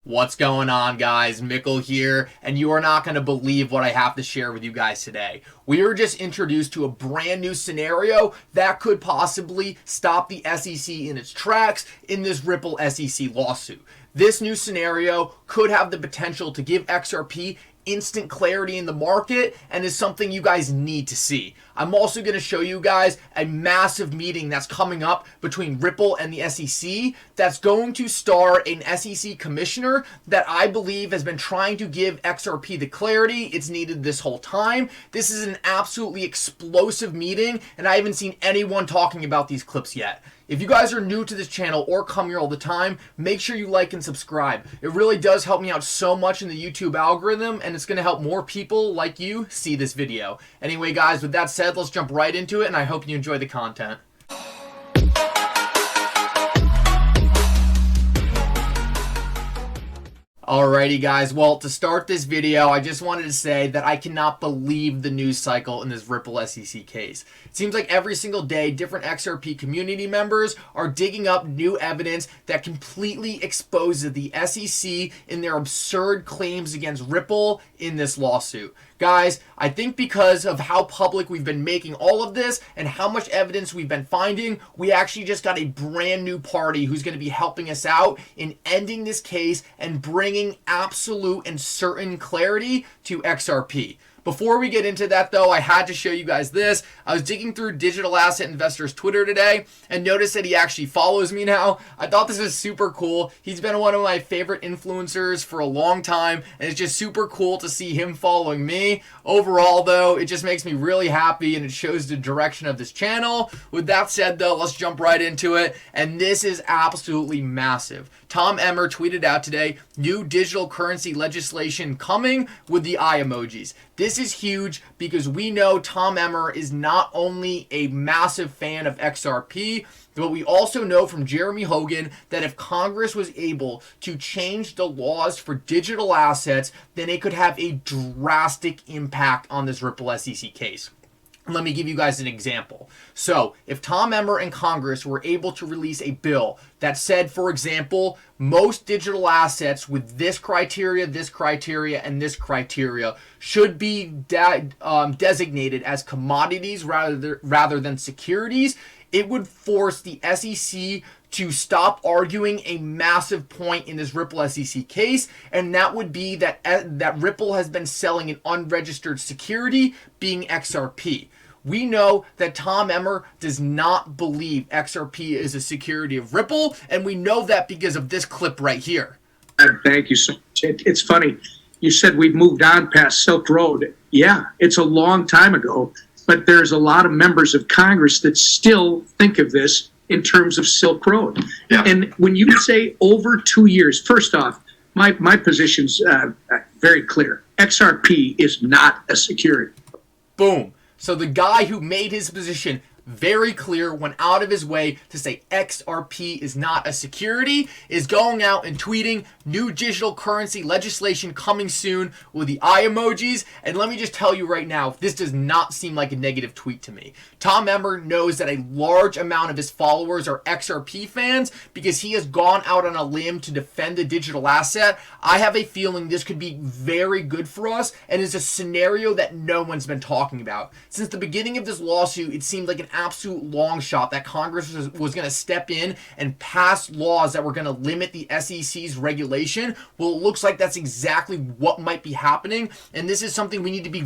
What's going on, guys? Mickle here, and you are not going to believe what I have to share with you guys today. We were just introduced to a brand new scenario that could possibly stop the SEC in its tracks in this Ripple SEC lawsuit. This new scenario could have the potential to give XRP instant clarity in the market and is something you guys need to see. I'm also going to show you guys a massive meeting that's coming up between Ripple and the SEC that's going to star an SEC commissioner that I believe has been trying to give XRP the clarity it's needed this whole time. This is an absolutely explosive meeting, and I haven't seen anyone talking about these clips yet. If you guys are new to this channel or come here all the time, make sure you like and subscribe. It really does help me out so much in the YouTube algorithm, and it's going to help more people like you see this video. Anyway, guys, with that said, let's jump right into it, and I hope you enjoy the content. Alrighty, guys, well, to start this video, I just wanted to say that I cannot believe the news cycle in this Ripple SEC case. It seems like every single day, different XRP community members are digging up new evidence that completely exposes the SEC in their absurd claims against Ripple in this lawsuit. Guys, I think because of how public we've been making all of this and how much evidence we've been finding, we actually just got a brand new party who's going to be helping us out in ending this case and bringing absolute and certain clarity to XRP. Before we get into that, though, I had to show you guys this. I was digging through Digital Asset Investor's Twitter today and noticed that he actually follows me now. I thought this was super cool. He's been one of my favorite influencers for a long time, and it's just super cool to see him following me. Overall, though, it just makes me really happy, and it shows the direction of this channel. With that said, though, let's jump right into it, and this is absolutely massive. Tom Emmer tweeted out today, new digital currency legislation coming with the eye emojis. This is huge because we know Tom Emmer is not only a massive fan of XRP, but we also know from Jeremy Hogan that if Congress was able to change the laws for digital assets, then it could have a drastic impact on this Ripple SEC case. Let me give you guys an example. So, if Tom Emmer and Congress were able to release a bill that said, for example, most digital assets with this criteria, and this criteria should be designated as commodities rather than securities, it would force the SEC to stop arguing a massive point in this Ripple SEC case, and that would be that Ripple has been selling an unregistered security, being XRP. We know that Tom Emmer does not believe XRP is a security of Ripple, and we know that because of this clip right here. Thank you so much. It's funny. You said we've moved on past Silk Road. Yeah, it's a long time ago, but there's a lot of members of Congress that still think of this in terms of Silk Road. Yeah. And when you say over 2 years, first off, my position's very clear. XRP is not a security. Boom. So the guy who made his position very clear, went out of his way to say XRP is not a security, is going out and tweeting new digital currency legislation coming soon with the eye emojis. And let me just tell you right now, this does not seem like a negative tweet to me. Tom Emmer knows that a large amount of his followers are XRP fans because he has gone out on a limb to defend the digital asset. I have a feeling this could be very good for us and is a scenario that no one's been talking about. Since the beginning of this lawsuit, it seemed like an absolute long shot that Congress was going to step in and pass laws that were going to limit the SEC's regulation. Well, it looks like that's exactly what might be happening, and this is something we need to be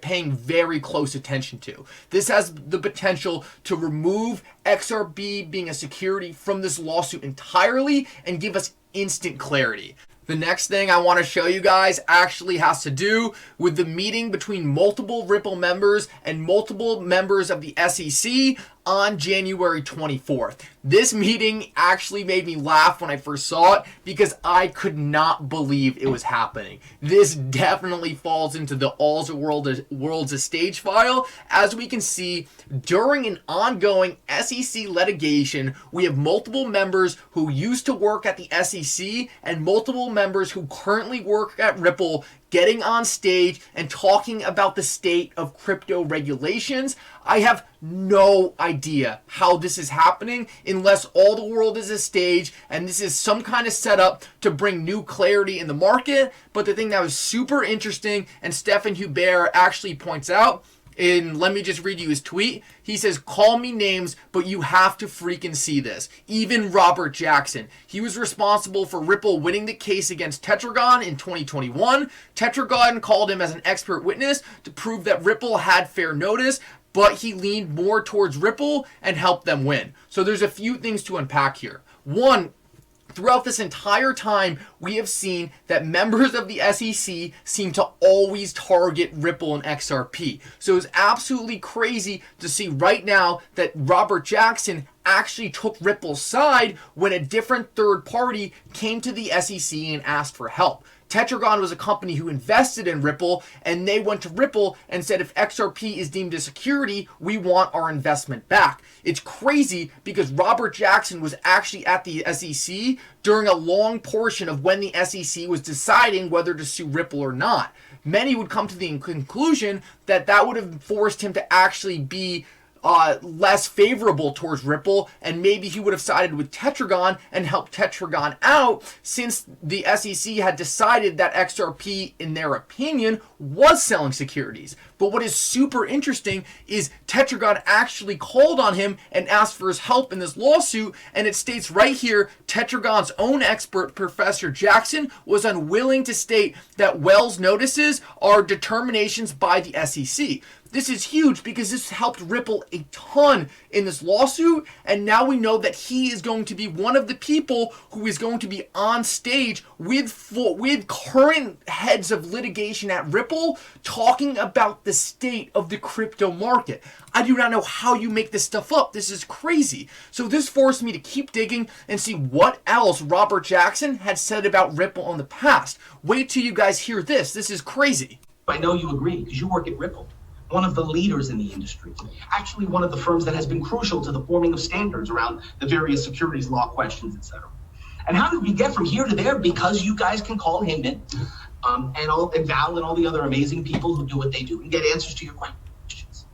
paying very close attention to. This has the potential to remove XRP being a security from this lawsuit entirely and give us instant clarity. The next thing I want to show you guys actually has to do with the meeting between multiple Ripple members and multiple members of the SEC on January 24th. This meeting actually made me laugh when I first saw it because I could not believe it was happening. This definitely falls into the All's a World's a Stage file. As we can see, during an ongoing SEC litigation, we have multiple members who used to work at the SEC and multiple members who currently work at Ripple getting on stage and talking about the state of crypto regulations. I have no idea how this is happening unless all the world is a stage and this is some kind of setup to bring new clarity in the market. But the thing that was super interesting, and Stephen Hubert actually points out, and let me just read you his tweet. He says, call me names, but you have to freaking see this. Even Robert Jackson. He was responsible for Ripple winning the case against Tetragon in 2021. Tetragon called him as an expert witness to prove that Ripple had fair notice, but he leaned more towards Ripple and helped them win. So there's a few things to unpack here. One, throughout this entire time, we have seen that members of the SEC seem to always target Ripple and XRP. So it's absolutely crazy to see right now that Robert Jackson actually took Ripple's side when a different third party came to the SEC and asked for help. Tetragon was a company who invested in Ripple, and they went to Ripple and said, if XRP is deemed a security, we want our investment back. It's crazy because Robert Jackson was actually at the SEC during a long portion of when the SEC was deciding whether to sue Ripple or not. Many would come to the conclusion that that would have forced him to actually be less favorable towards Ripple, and maybe he would have sided with Tetragon and helped Tetragon out, since the SEC had decided that XRP, in their opinion, was selling securities. But what is super interesting is Tetragon actually called on him and asked for his help in this lawsuit, and it states right here, Tetragon's own expert, Professor Jackson, was unwilling to state that Wells' notices are determinations by the SEC. This is huge because this helped Ripple a ton in this lawsuit, and now we know that he is going to be one of the people who is going to be on stage with current heads of litigation at Ripple talking about the state of the crypto market. I do not know how you make this stuff up. This is crazy. So this forced me to keep digging and see what else Robert Jackson had said about Ripple in the past. Wait till you guys hear this. This is crazy. I know you agree because you work at Ripple, one of the leaders in the industry, actually one of the firms that has been crucial to the forming of standards around the various securities law questions, et cetera. And how did we get from here to there? Because you guys can call Hinman and Val and all the other amazing people who do what they do and get answers to your questions.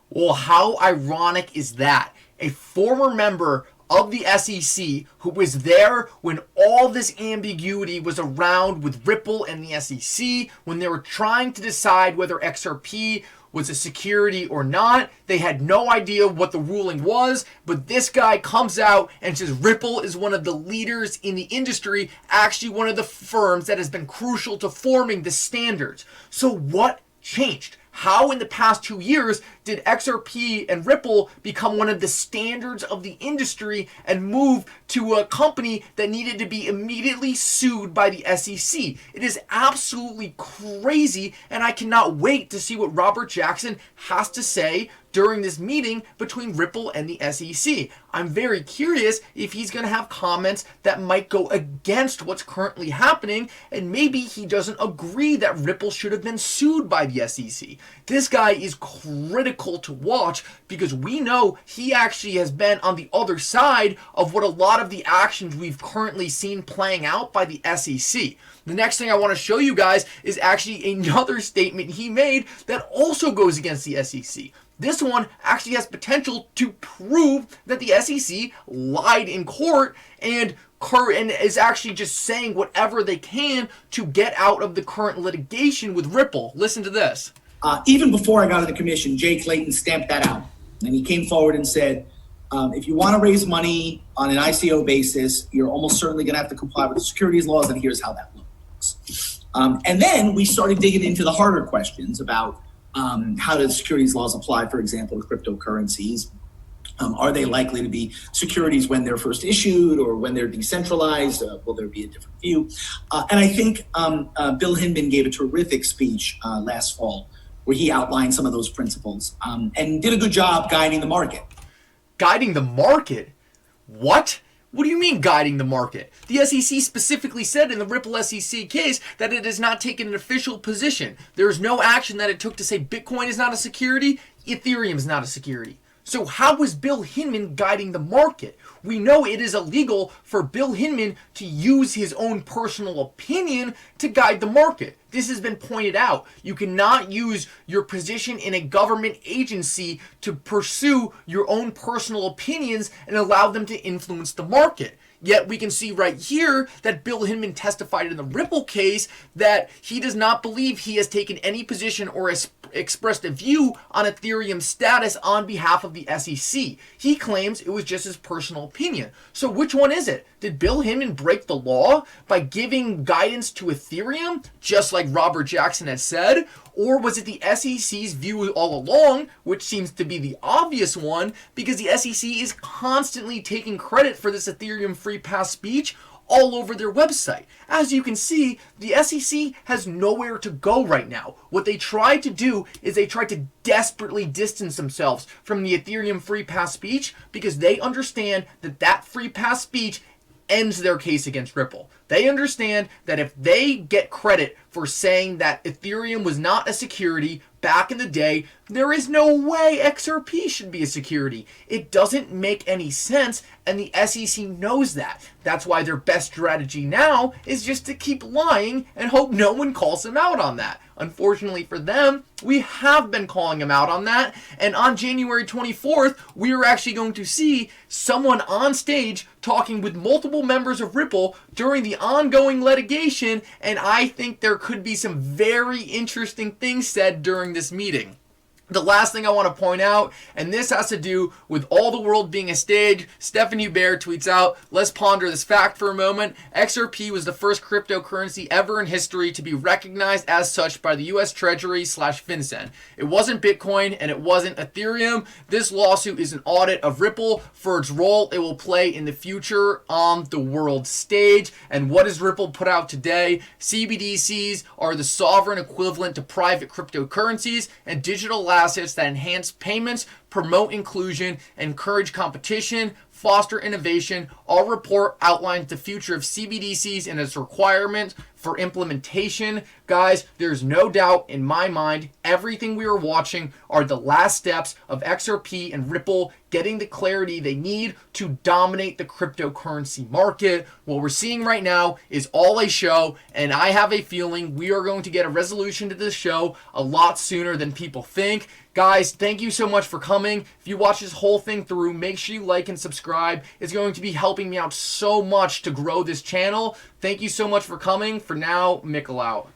Well, how ironic is that? A former member of the SEC who was there when all this ambiguity was around with Ripple and the SEC, when they were trying to decide whether XRP was a security or not. They had no idea what the ruling was, but this guy comes out and says Ripple is one of the leaders in the industry, actually one of the firms that has been crucial to forming the standards. So what changed? How in the past 2 years did XRP and Ripple become one of the standards of the industry and move to a company that needed to be immediately sued by the SEC? It is absolutely crazy, and I cannot wait to see what Robert Jackson has to say during this meeting between Ripple and the SEC. I'm very curious if he's going to have comments that might go against what's currently happening, and maybe he doesn't agree that Ripple should have been sued by the SEC. This guy is critical to watch because we know he actually has been on the other side of what a lot of the actions we've currently seen playing out by the SEC. The next thing I want to show you guys is actually another statement he made that also goes against the SEC. This one actually has potential to prove that the SEC lied in court and is actually just saying whatever they can to get out of the current litigation with Ripple. Listen to this. Even before I got to the commission, Jay Clayton stamped that out. And he came forward and said, if you want to raise money on an ICO basis, you're almost certainly going to have to comply with the securities laws, and here's how that looks. And then we started digging into the harder questions about how do the securities laws apply, for example, to cryptocurrencies? Are they likely to be securities when they're first issued or when they're decentralized? Will there be a different view? And I think Bill Hinman gave a terrific speech last fall where he outlined some of those principles and did a good job guiding the market. Guiding the market? What? What do you mean guiding the market? The SEC specifically said in the Ripple SEC case that it has not taken an official position. There is no action that it took to say Bitcoin is not a security, Ethereum is not a security. So how is Bill Hinman guiding the market? We know it is illegal for Bill Hinman to use his own personal opinion to guide the market. This has been pointed out. You cannot use your position in a government agency to pursue your own personal opinions and allow them to influence the market. Yet we can see right here that Bill Hinman testified in the Ripple case that he does not believe he has taken any position or has expressed a view on Ethereum's status on behalf of the SEC. He claims it was just his personal opinion. So which one is it? Did Bill Hinman break the law by giving guidance to Ethereum, just like Robert Jackson had said? Or was it the SEC's view all along, which seems to be the obvious one, because the SEC is constantly taking credit for this Ethereum free pass speech all over their website. As you can see, the SEC has nowhere to go right now. What they tried to do is they tried to desperately distance themselves from the Ethereum free pass speech because they understand that that free pass speech ends their case against Ripple. They understand that if they get credit for saying that Ethereum was not a security back in the day, there is no way XRP should be a security. It doesn't make any sense, and the SEC knows that. That's why their best strategy now is just to keep lying and hope no one calls them out on that. Unfortunately for them, we have been calling them out on that, and on January 24th, we are actually going to see someone on stage talking with multiple members of Ripple during the ongoing litigation, and I think there could be some very interesting things said during this meeting. The last thing I want to point out, and this has to do with all the world being a stage, Stephanie Bear tweets out, let's ponder this fact for a moment. XRP was the first cryptocurrency ever in history to be recognized as such by the US Treasury / FinCEN. It wasn't Bitcoin and it wasn't Ethereum. This lawsuit is an audit of Ripple for its role it will play in the future on the world stage. And what does Ripple put out today? CBDCs are the sovereign equivalent to private cryptocurrencies and digital assets that enhance payments, promote inclusion, encourage competition, foster innovation. Our report outlines the future of CBDCs and its requirements for implementation. Guys, there's no doubt in my mind, everything we are watching are the last steps of XRP and Ripple getting the clarity they need to dominate the cryptocurrency market. What we're seeing right now is all a show, and I have a feeling we are going to get a resolution to this show a lot sooner than people think. Guys, thank you so much for coming. If you watch this whole thing through, make sure you like and subscribe. It's going to be helping me out so much to grow this channel. Thank you so much for coming. For now, Mickle out.